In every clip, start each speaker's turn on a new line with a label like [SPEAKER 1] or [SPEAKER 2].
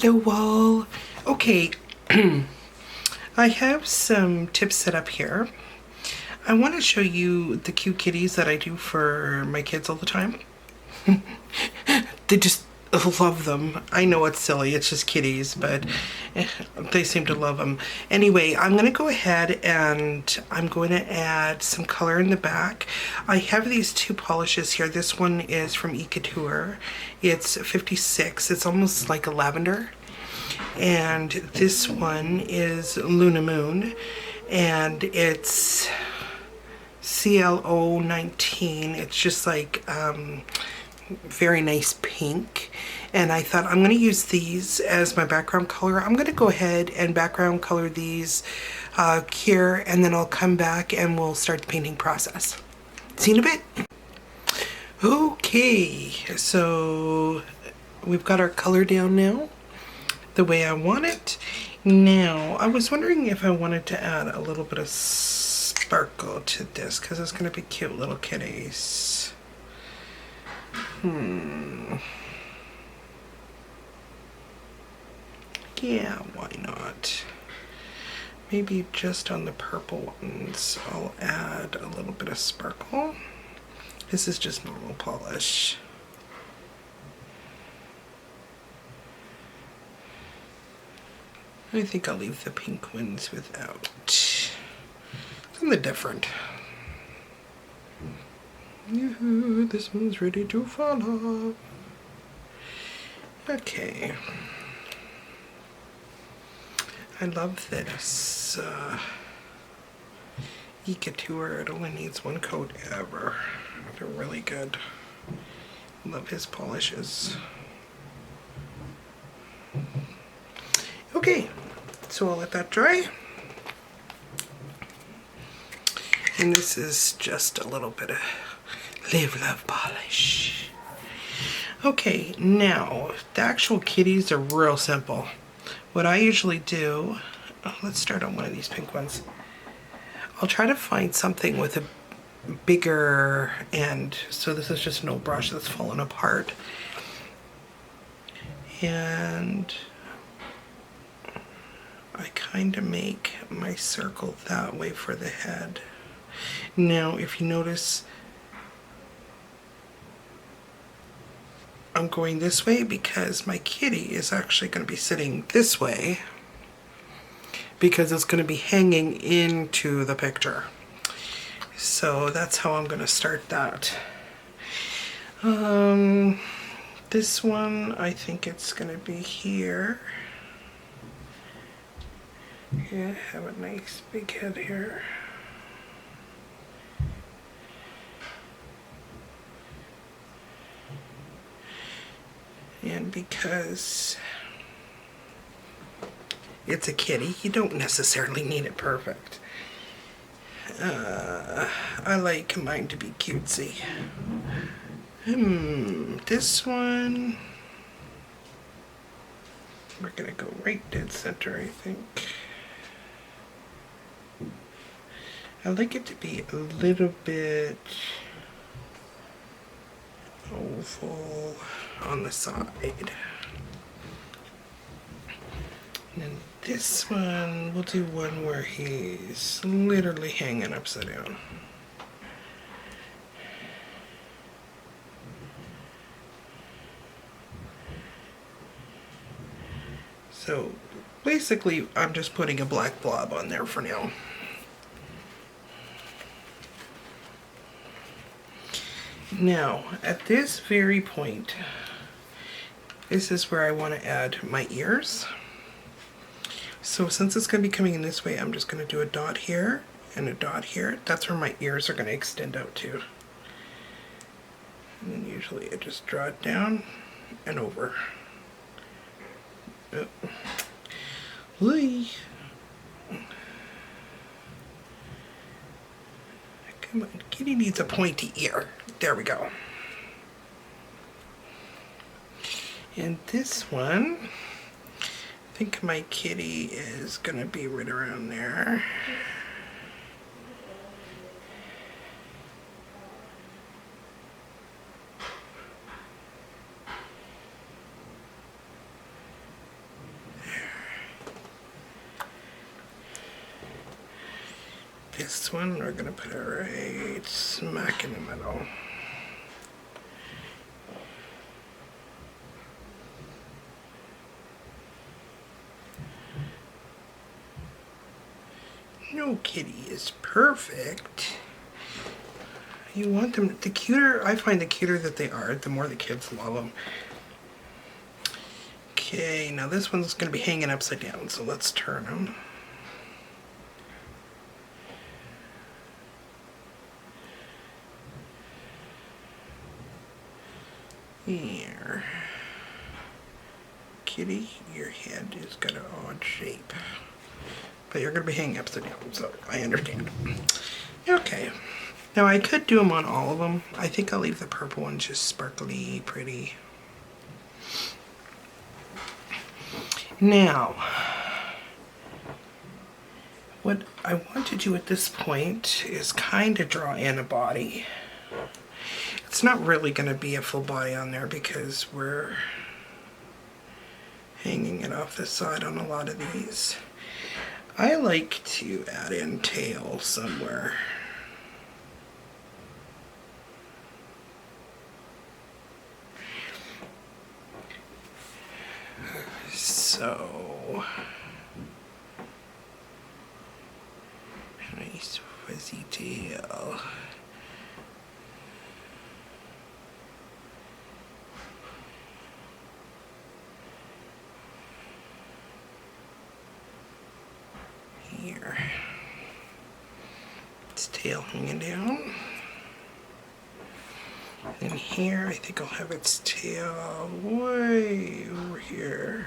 [SPEAKER 1] Hello all. Okay, I have some tips set up here. I want to show you the cute kitties that I do for my kids all the time. They just love them. I know it's silly, it's just kitties, but they seem to love them. Anyway, I'm going to go ahead and I'm going to add some color in the back. I have these two polishes here. This one is from Enail Couture. It's 56. It's almost like a lavender. And this one is Luna Moon, and it's CLO 19. It's just like very nice pink, and I thought I'm going to use these as my background color. I'm going to go ahead and background color these here, and then I'll come back and we'll start the painting process. See you in a bit. Okay, so we've got our color down now the way I want it. Now, I was wondering if I wanted to add a little bit of sparkle to this because it's going to be cute little kitties. Yeah, why not? Maybe just on the purple ones, I'll add a little bit of sparkle. This is just normal polish. I think I'll leave the pink ones without. Something different. Yoo-hoo, this one's ready to fall off. Okay. I love this Enail Couture. It only needs one coat ever. They're really good. Love his polishes. Okay, so I'll let that dry. And this is just a little bit of Live Love polish. Okay, now the actual kitties are real simple. What I usually do, let's start on one of these pink ones. I'll try to find something with a bigger end. So this is just an old brush that's fallen apart. And I kind of make my circle that way for the head. Now, if you notice, I'm going this way because my kitty is actually going to be sitting this way because it's going to be hanging into the picture. So that's how I'm going to start that. This one, I think it's going to be here. Yeah, have a nice big head here. And because it's a kitty, you don't necessarily need it perfect. I like mine to be cutesy. This one, we're gonna go right dead center, I think. I like it to be a little bit oval on the side. And then this one, we'll do one where he's literally hanging upside down. So basically, I'm just putting a black blob on there for now. Now, at this very point, this is where I want to add my ears. So since it's going to be coming in this way, I'm just going to do a dot here and a dot here. That's where my ears are going to extend out to. And then usually I just draw it down and over. Oh. Come on, kitty needs a pointy ear. There we go. And this one, I think my kitty is gonna be right around there. This one, we're gonna put it right smack in the middle. No kitty is perfect. You want them, the cuter, I find the cuter that they are, the more the kids love them. Okay, now this one's gonna be hanging upside down, so let's turn them. Here. Kitty, your head has got an odd shape. But you're going to be hanging upside down, so I understand. Okay. Now I could do them on all of them. I think I'll leave the purple one just sparkly, pretty. Now, what I want to do at this point is kind of draw in a body. It's not really going to be a full body on there because we're hanging it off the side on a lot of these. I like to add in tail somewhere. So, nice fuzzy tail. Here. Its tail hanging down. And here, I think I'll have its tail way over here.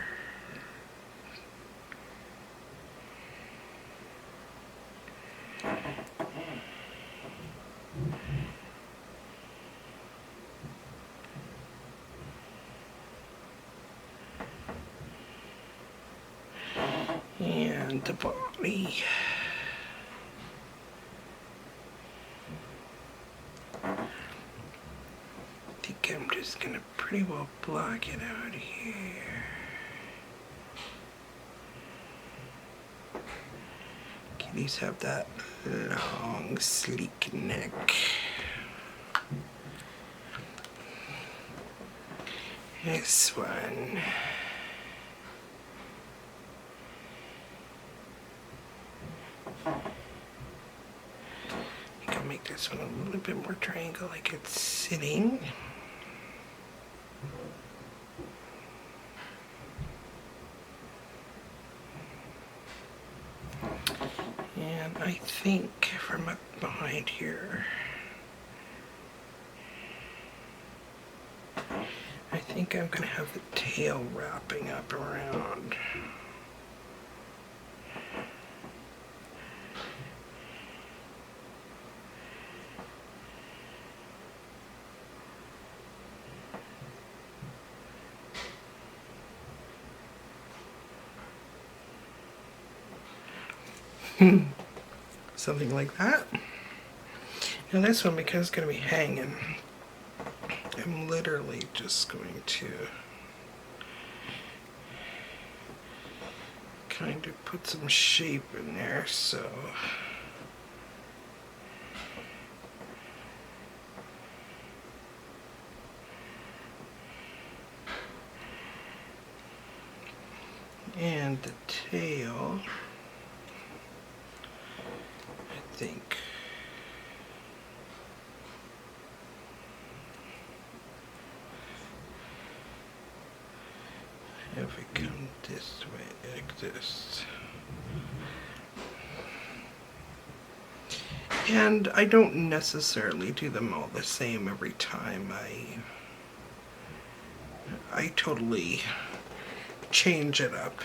[SPEAKER 1] And the body. I think I'm just gonna pretty well block it out here. Kitties have that long, sleek neck. This one. I think I'll make this one a little bit more triangle like it's sitting. And I think from up behind here, I think I'm going to have the tail wrapping up around. Something like that. Now this one, because it's going to be hanging, I'm literally just going to kind of put some shape in there, so and the tail, I think if it comes this way like this. And I don't necessarily do them all the same every time. I totally change it up.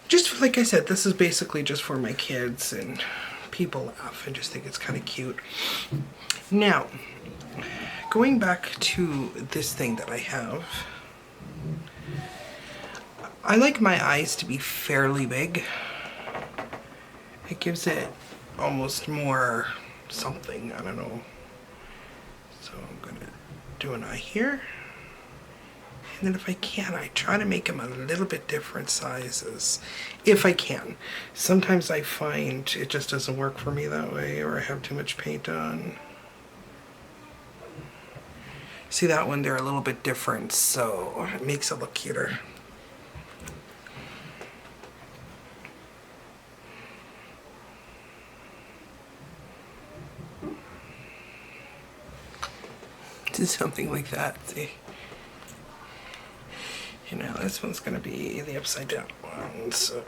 [SPEAKER 1] Just like I said, this is basically just for my kids and people laugh. I just think it's kind of cute. Now, going back to this thing that I have, I like my eyes to be fairly big. It gives it almost more something, I don't know. So I'm gonna do an eye here And then if I can, I try to make them a little bit different sizes, if I can. Sometimes I find it just doesn't work for me that way, or I have too much paint on. See that one, they're a little bit different, so it makes it look cuter. Do something like that, see? You know, this one's gonna be the upside down one, so.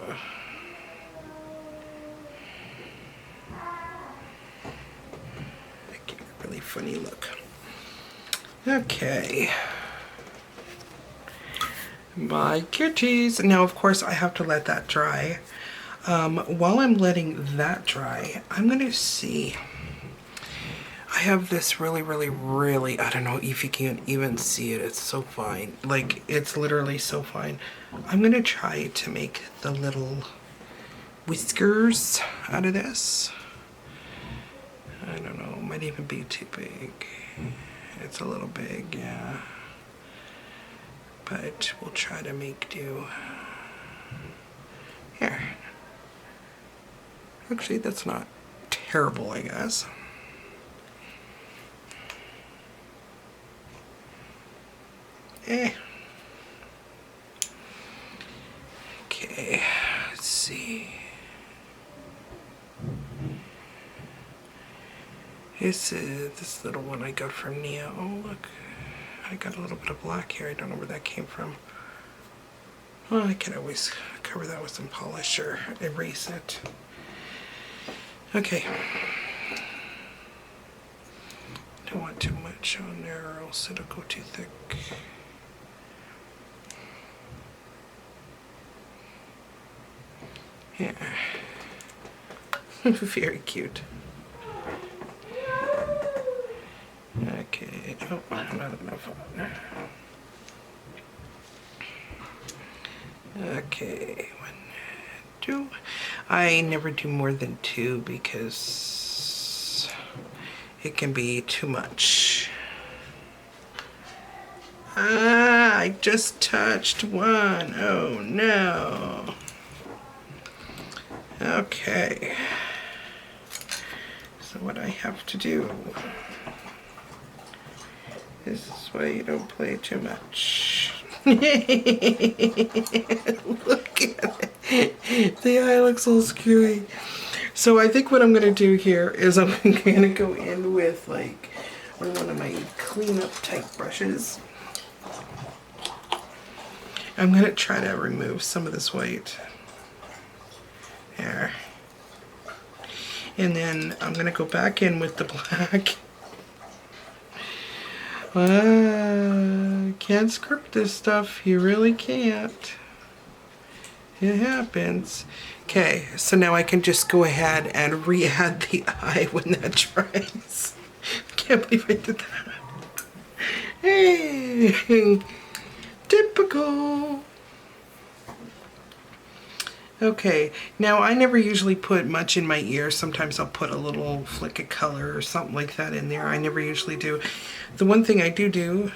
[SPEAKER 1] Make it a really funny look. Okay. My cuties. Now, of course, I have to let that dry. While I'm letting that dry, I'm gonna see. I have this really, I don't know if you can even see it. It's so fine. Like, it's literally so fine. I'm gonna try to make the little whiskers out of this. I don't know, might even be too big. It's a little big, yeah. But we'll try to make do. Here. Actually, that's not terrible, I guess. Okay, let's see. This is this little one I got from Niao. Oh, look, I got a little bit of black here. I don't know where that came from. Well, I can always cover that with some polish or erase it. Okay. Don't want too much on there or else it'll go too thick. Yeah. Very cute. Okay. Oh, not enough on. Okay. 1, 2. I never do more than 2 because it can be too much. Ah, I just touched one. Oh no. Okay. So what I have to do, this is why you don't play too much. Look at it. The eye looks all screwy. So I think what I'm going to do here is I'm going to go in with like one of my cleanup type brushes. I'm going to try to remove some of this white. There. And then I'm going to go back in with the black. Can't script this stuff. You really can't. It happens. Okay, so now I can just go ahead and re-add the eye when that dries. Can't believe I did that. Hey! Typical! Okay, now I never usually put much in my ear. Sometimes I'll put a little flick of color or something like that in there. I never usually do. The one thing I do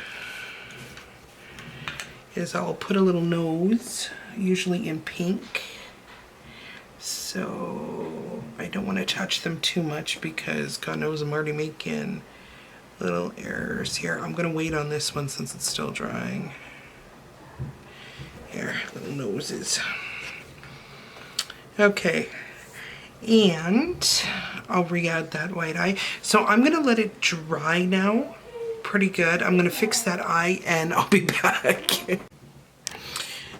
[SPEAKER 1] is I'll put a little nose, usually in pink. So I don't want to touch them too much because God knows I'm already making little errors here. I'm going to wait on this one since it's still drying. Here, little noses. Okay, and I'll re-add that white eye. So I'm gonna let it dry now, pretty good. I'm gonna fix that eye and I'll be back.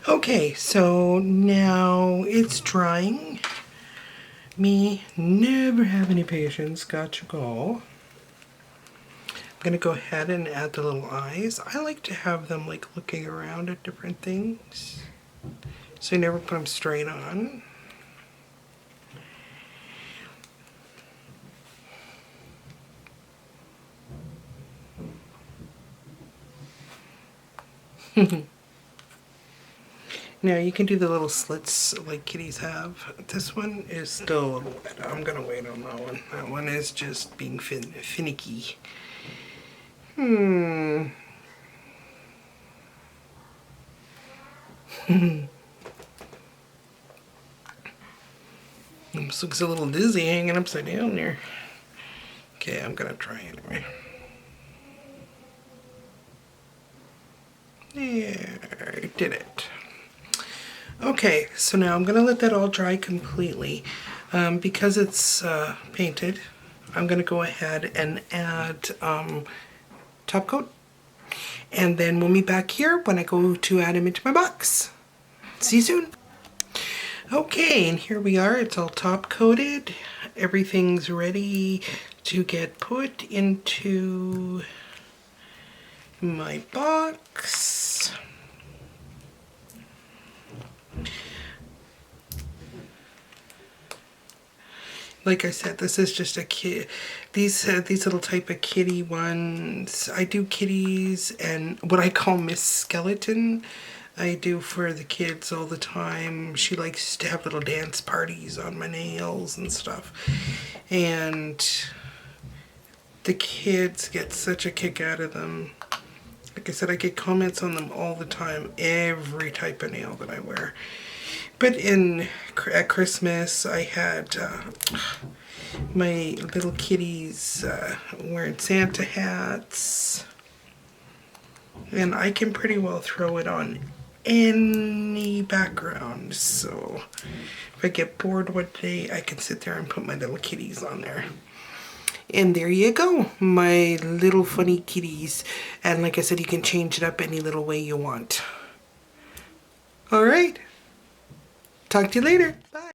[SPEAKER 1] Okay, so now it's drying. Me never have any patience, got you go. I'm gonna go ahead and add the little eyes. I like to have them like looking around at different things. So I never put them straight on. Now you can do the little slits like kitties have. This one is still a little wet. I'm gonna wait on that one. That one is just being finicky. Almost looks a little dizzy hanging upside down there. Okay, I'm gonna try anyway. Yeah, I did it. Okay, so now I'm gonna let that all dry completely. Because it's painted, I'm gonna go ahead and add top coat. And then we'll meet back here when I go to add him into my box. See you soon. Okay, and here we are. It's all top coated. Everything's ready to get put into my box. Like I said, this is just a kid. These little type of kitty ones. I do kitties and what I call Miss Skeleton. I do for the kids all the time. She likes to have little dance parties on my nails and stuff. And the kids get such a kick out of them. Like I said, I get comments on them all the time, every type of nail that I wear. But at Christmas, I had my little kitties wearing Santa hats. And I can pretty well throw it on any background. So if I get bored one day, I can sit there and put my little kitties on there. And there you go, my little funny kitties. And like I said, you can change it up any little way you want. All right. Talk to you later. Bye.